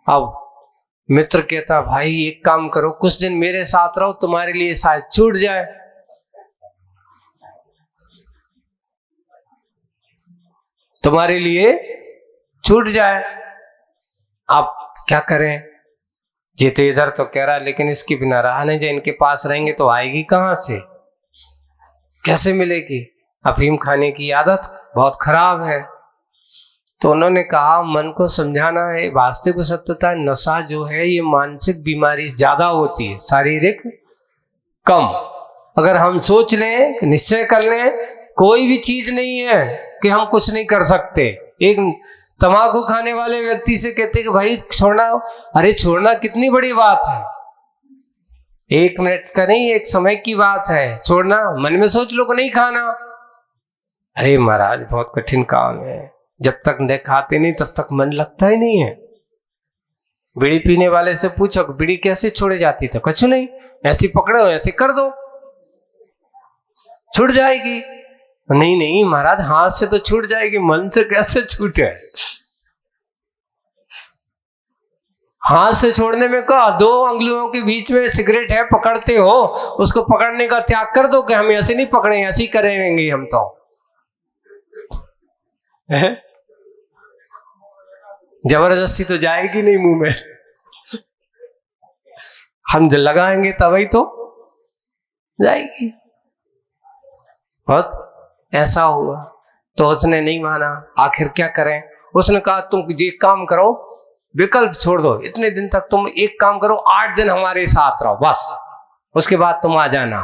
अब मित्र कहता, भाई एक काम करो, कुछ दिन मेरे साथ रहो, तुम्हारे लिए शायद छूट जाए। तुम्हारे लिए छूट जाए। आप क्या करें, ये तो इधर तो कह रहा है, लेकिन इसके बिना रहा नहीं जाए, इनके पास रहेंगे तो आएगी कहां से, कैसे मिलेगी। अफीम खाने की आदत बहुत खराब है। तो उन्होंने कहा, मन को समझाना है, वास्तविक सत्यता नशा जो है ये मानसिक बीमारी ज्यादा होती है, शारीरिक कम। अगर हम सोच लें, निश्चय कर लें, कोई भी चीज नहीं है कि हम कुछ नहीं कर सकते। एक तंबाकू खाने वाले व्यक्ति से कहते कि भाई छोड़ना, अरे छोड़ना कितनी बड़ी बात है, 1 मिनट का नहीं, एक समय की बात है छोड़ना। मन में सोच लो को नहीं खाना, अरे महाराज बहुत कठिन काम है, जब तक न खाते नहीं तब तक मन लगता ही नहीं है। बीड़ी पीने वाले से पूछो बीड़ी कैसे छोड़े जाती, तो कुछ नहीं, ऐसी पकड़ो ऐसे कर दो छूट जाएगी। नहीं नहीं महाराज, हाथ से तो छूट जाएगी, मन से कैसे छूटे। हाथ से छोड़ने में कहा, 2 अंगुलियों के बीच में सिगरेट है, पकड़ते हो, उसको पकड़ने का त्याग कर दो कि हम ऐसे नहीं पकड़े, ऐसे ही करेंगे हम तो। जबरदस्ती तो जाएगी नहीं मुंह में, हम जब लगाएंगे तभी तो जाएगी। बहुत ऐसा हुआ तो उसने नहीं माना। आखिर क्या करें, उसने कहा तुम ये काम करो, विकल्प छोड़ दो, इतने दिन तक तुम एक काम करो, 8 दिन हमारे साथ रहो बस, उसके बाद तुम आ जाना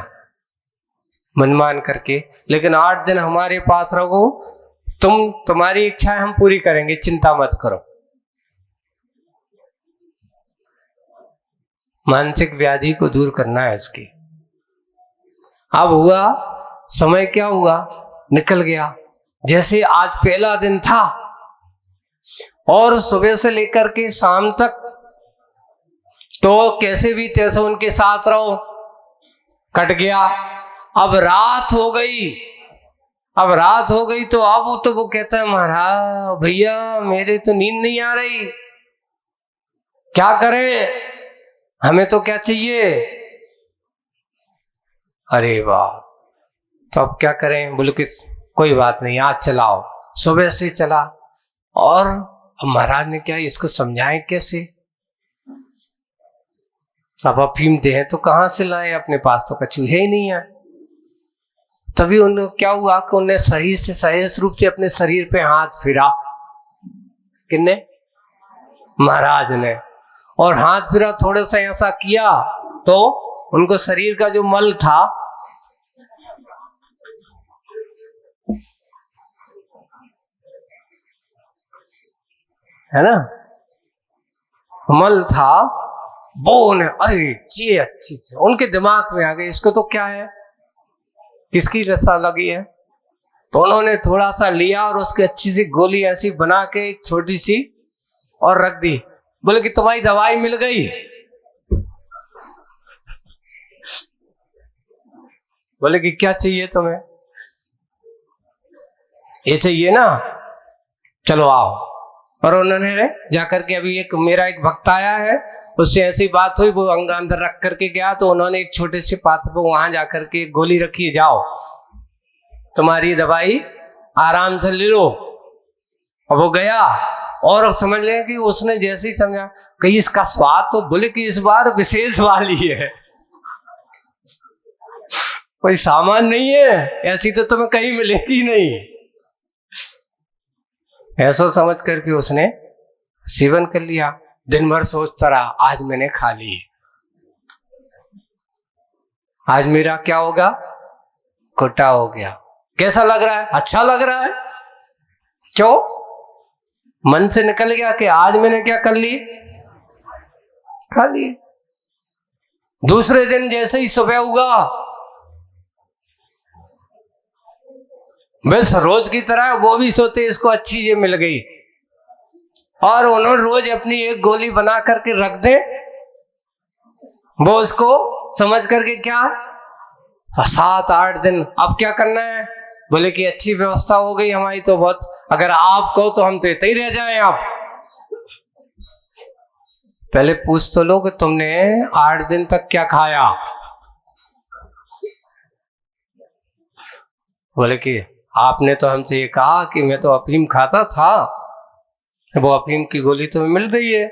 मनमान करके, लेकिन 8 दिन हमारे पास रहो, तुम्हारी इच्छाएं हम पूरी करेंगे, चिंता मत करो। मानसिक व्याधि को दूर करना है उसकी। अब हुआ समय, क्या हुआ, निकल गया। जैसे आज पहला दिन था और सुबह से लेकर के शाम तक तो कैसे भी तैसे उनके साथ रहो, कट गया। अब रात हो गई, तो अब वो कहता है, महाराज भैया मेरे तो नींद नहीं आ रही, क्या करें, हमें तो क्या चाहिए। अरे वाह, तो अब क्या करें, बोले कि कोई बात नहीं आज चलाओ। सुबह से चला और महाराज ने क्या इसको समझाएं कैसे। अब अफीम दे तो कहां से लाए, अपने पास तो कछु है ही नहीं है। तभी उन्हें क्या हुआ कि उन्हें शरीर से सहज रूप से अपने शरीर पे हाथ फिरा, किसने, महाराज ने, और हाथ फिरा, थोड़ा सा ऐसा किया तो उनको शरीर का जो मल था, है ना, मल था, वो ने अरे ये अच्छी थी, उनके दिमाग में आ गई, इसको तो क्या है, किसकी रसा लगी है। तो उन्होंने थोड़ा सा लिया और उसकी अच्छी सी गोली ऐसी बना के एक छोटी सी और रख दी। बोले कि तुम्हारी दवाई मिल गई। बोले कि क्या चाहिए तुम्हें, ये चाहिए ना, चलो आओ। और उन्होंने जाकर के, अभी एक मेरा एक भक्त आया है, उससे ऐसी बात हुई, वो अंदर रख करके गया, तो उन्होंने एक छोटे से पात्र पे वहां जाकर के गोली रखी, जाओ तुम्हारी दवाई आराम से ले लो। और वो गया और समझ लें कि उसने जैसे ही समझा कि इसका स्वाद तो, बोले कि इस बार विशेष वाली है, कोई सामान नहीं है, ऐसी तो तुम्हें कहीं मिलेगी नहीं। ऐसा समझ करके उसने सेवन कर लिया। दिन भर सोचता रहा, आज मैंने खा ली, आज मेरा क्या होगा, खोटा हो गया। कैसा लग रहा है, अच्छा लग रहा है, क्यों, मन से निकल गया कि आज मैंने क्या कर ली, खा ली। दूसरे दिन जैसे ही सुबह हुआ, बस रोज की तरह वो भी सोते इसको अच्छी ये मिल गई, और उन्होंने रोज अपनी एक गोली बना करके रख दे, वो उसको समझ करके क्या 7-8 दिन अब क्या करना है, बोले कि अच्छी व्यवस्था हो गई हमारी तो बहुत, अगर आप कहो तो हम तो इतना ही रह जाएं। आप पहले पूछ तो लो कि तुमने 8 दिन तक क्या खाया। बोले कि आपने तो हमसे ये कहा कि मैं तो अफीम खाता था, वो अफीम की गोली तुम्हें मिल गई है।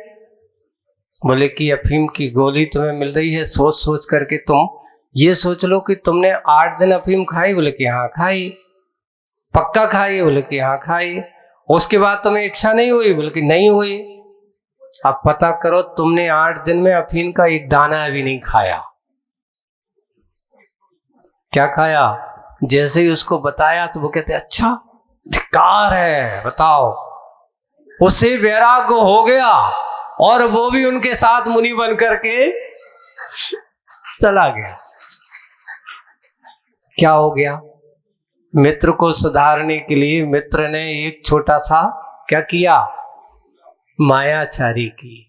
बोले कि अफीम की गोली तुम्हें मिल रही है, सोच सोच करके तुम ये सोच लो कि तुमने 8 दिन अफीम खाई। बोले कि हाँ खाई। पक्का खाई? बोले कि हाँ खाई। उसके बाद तुम्हें इच्छा नहीं हुई? बोले कि नहीं हुई। अब पता करो, तुमने 8 दिन में अफीम का एक दाना भी नहीं खाया। क्या खाया? जैसे ही उसको बताया तो वो कहते अच्छा धिक्कार है, बताओ। उससे वैराग्य हो गया और वो भी उनके साथ मुनि बन करके चला गया। क्या हो गया? मित्र को सुधारने के लिए मित्र ने एक छोटा सा क्या किया? मायाचारी की,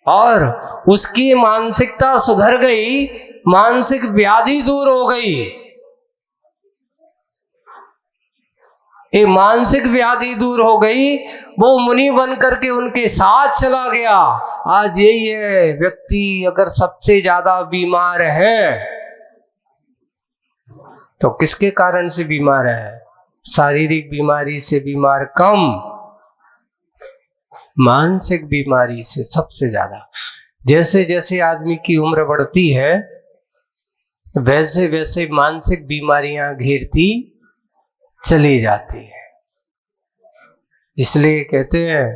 और उसकी मानसिकता सुधर गई, मानसिक व्याधि दूर हो गई। ये मानसिक व्याधि दूर हो गई, वो मुनि बन करके उनके साथ चला गया। आज यही है, व्यक्ति अगर सबसे ज्यादा बीमार है तो किसके कारण से बीमार है? शारीरिक बीमारी से बीमार कम, मानसिक बीमारी से सबसे ज्यादा। जैसे जैसे आदमी की उम्र बढ़ती है वैसे वैसे मानसिक बीमारियां घेरती चली जाती है। इसलिए कहते हैं,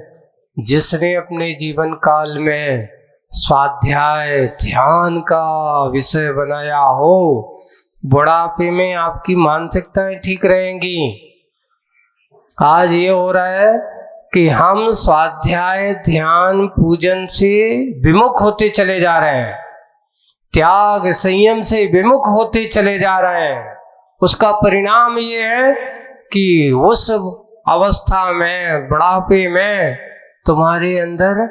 जिसने अपने जीवन काल में स्वाध्याय ध्यान का विषय बनाया हो, बुढ़ापे में आपकी मानसिकताएं ठीक रहेंगी। आज ये हो रहा है कि हम स्वाध्याय ध्यान पूजन से विमुख होते चले जा रहे हैं, त्याग संयम से विमुख होते चले जा रहे हैं। उसका परिणाम ये है कि उस अवस्था में, बुढ़ापे में तुम्हारे अंदर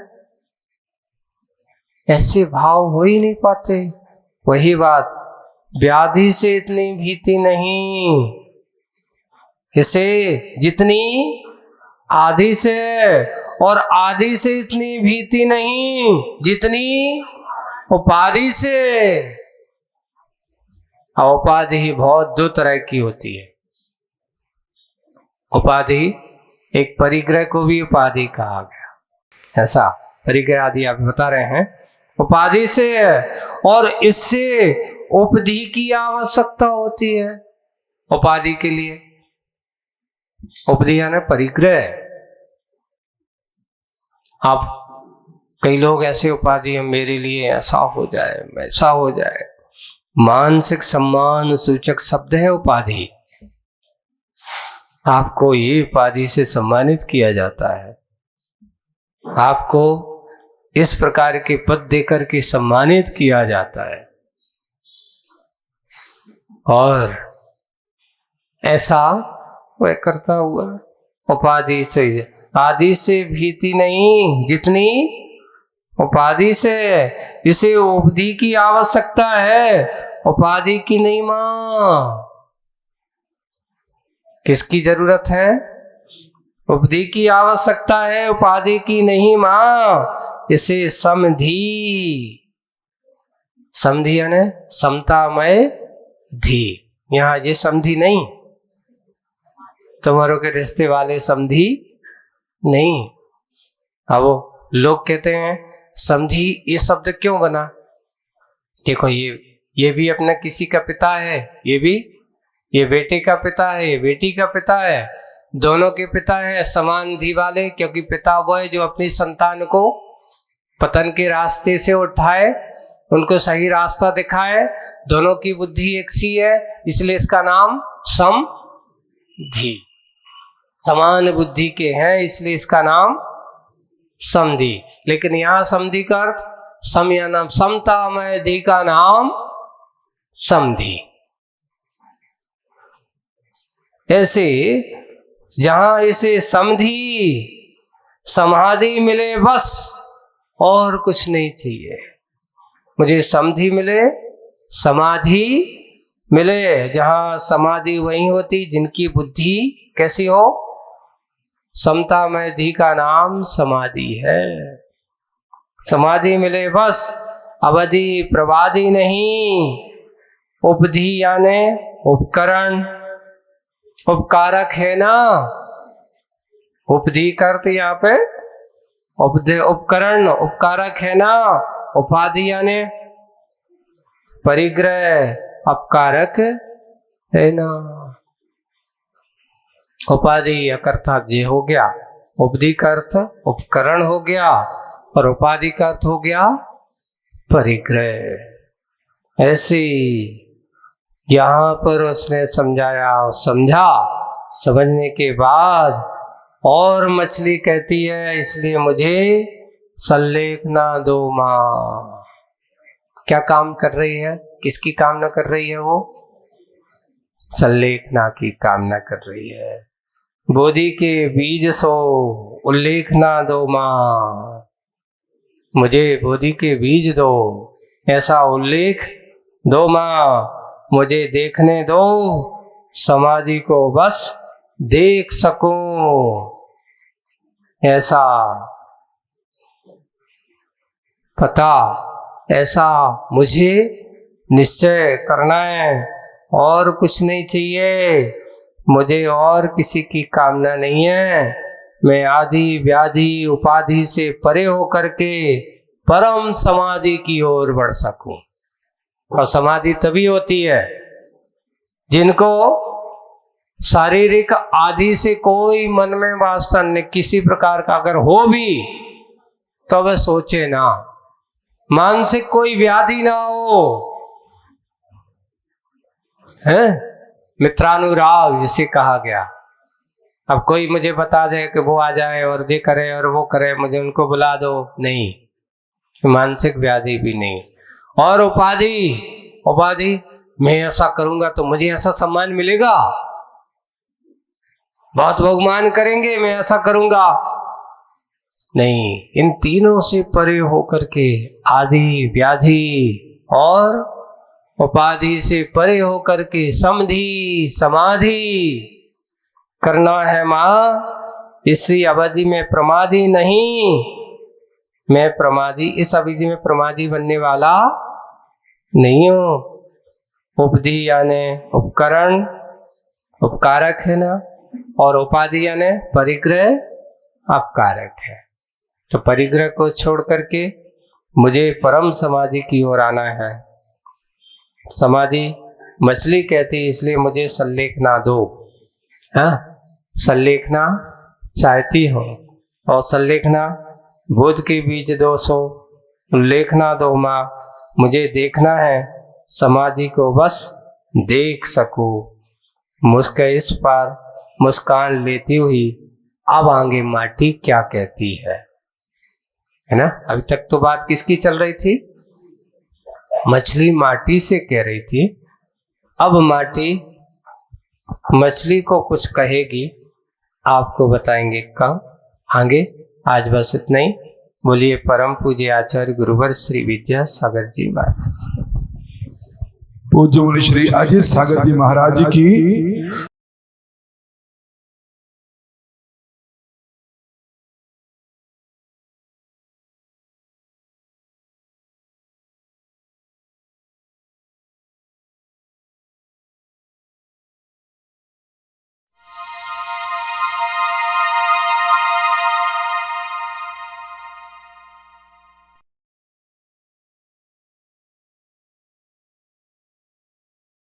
ऐसे भाव हो ही नहीं पाते। वही बात, व्याधि से इतनी भीति नहीं, इसे जितनी आदि से, और आदि से इतनी भीति नहीं जितनी उपाधि से। उपाधि ही बहुत दो तरह की होती है। उपाधि, एक परिग्रह को भी उपाधि कहा गया, ऐसा परिग्रह आदि आप बता रहे हैं। उपाधि से, और इससे उपधि की आवश्यकता होती है उपाधि के लिए। उपधि यानी परिग्रह। आप कई लोग ऐसे उपाधि है, मेरे लिए ऐसा हो जाए, वैसा हो जाए। मानसिक सम्मान सूचक शब्द है उपाधि। आपको ये उपाधि से सम्मानित किया जाता है, आपको इस प्रकार के पद देकर के सम्मानित किया जाता है, और ऐसा वह करता हुआ उपाधि से। आदि से भीति नहीं जितनी उपाधि से। इसे उपधि की आवश्यकता है, उपाधि की नहीं मां। किसकी जरूरत है? उपधि की आवश्यकता है, उपाधि की नहीं मां। इसे समधि, समधि यानी समतामय धी। यहाँ ये समधि नहीं, तुम्हारों के रिश्ते वाले समधि नहीं। अब वो लोग कहते हैं समधि, ये शब्द क्यों बना? देखो, ये भी अपना किसी का पिता है, ये बेटे का पिता है, ये बेटी का पिता है, दोनों के पिता है समान धी वाले। क्योंकि पिता वो है जो अपनी संतान को पतन के रास्ते से उठाए, उनको सही रास्ता दिखाए। दोनों की बुद्धि एक सी है, इसलिए इसका नाम समधि। समान बुद्धि के हैं इसलिए इसका नाम समधि। लेकिन यहाँ समधि का अर्थ सम या नाम समतामय धी का नाम समधि। ऐसे जहां इसे समधि समाधि मिले बस, और कुछ नहीं चाहिए। मुझे समधि मिले, समाधि मिले। जहां समाधि वही होती जिनकी बुद्धि कैसी हो, समता में धी का नाम समाधि है। समाधि मिले बस, अवधि प्रवादी नहीं। उपधि यानी उपकरण, उपकारक है ना। उपधि करते यहाँ पे उपकरण, उपकारक है ना। उपाधि यानी परिग्रह, अपकारक है ना। उपाधि अकर्ता जे हो गया, उपधि का अर्थ उपकरण हो गया और उपाधि का अर्थ हो गया परिग्रह। ऐसी यहाँ पर उसने समझाया और समझा। समझने के बाद और मछली कहती है, इसलिए मुझे सल्लेखना दो माँ। क्या काम कर रही है, किसकी कामना कर रही है वो? सल्लेखना की कामना कर रही है। बोधि के बीज सो उल्लेखना दो माँ, मुझे बोधि के बीज दो, ऐसा उल्लेख दो माँ, मुझे देखने दो, समाधि को बस देख सकूं, ऐसा पता, ऐसा मुझे निश्चय करना है। और कुछ नहीं चाहिए मुझे, और किसी की कामना नहीं है। मैं आदि व्याधि उपाधि से परे होकर के परम समाधि की ओर बढ़ सकूं। और समाधि तभी होती है जिनको शारीरिक आदि से कोई मन में वासना नहीं, किसी प्रकार का अगर हो भी तो वह सोचे ना, मानसिक कोई व्याधि ना हो, है मित्रानुराग जिसे कहा गया। अब कोई मुझे बता दे कि वो आ जाए और ये करे और वो करे, मुझे उनको बुला दो, नहीं, मानसिक व्याधि भी नहीं। और उपाधि, उपाधि मैं ऐसा करूंगा तो मुझे ऐसा सम्मान मिलेगा, बहुत बहुमान करेंगे, मैं ऐसा करूंगा, नहीं। इन तीनों से परे होकर के आदि व्याधि और उपाधि से परे होकर के समधि समाधि करना है माँ। इसी अवधि में प्रमादी नहीं, मैं प्रमादी, इस अवधि में प्रमादी बनने वाला नहीं हूं। उपधि यानी उपकरण, उपकारक है ना, और उपाधि यानी परिग्रह, अपकारक है। तो परिग्रह को छोड़ करके मुझे परम समाधि की ओर आना है। समाधि मछली कहती, इसलिए मुझे सल्लेखना दो। हाँ, सल्लेखना चाहती हो, और सल्लेखना बोध के बीज दो सो उल्लेखना दो माँ, मुझे देखना है, समाधि को बस देख सकूं। मुस्क इस पार मुस्कान लेती हुई अब आगे माटी क्या कहती है ना। अभी तक तो बात किसकी चल रही थी? मछली माटी से कह रही थी, अब माटी मछली को कुछ कहेगी, आपको बताएंगे कब आगे। आज बस इतना ही। बोलिए परम पूज्य आचार्य गुरुवर श्री विद्यासागर जी महाराज। पूज्य मुनि श्री अजय सागर जी महाराज की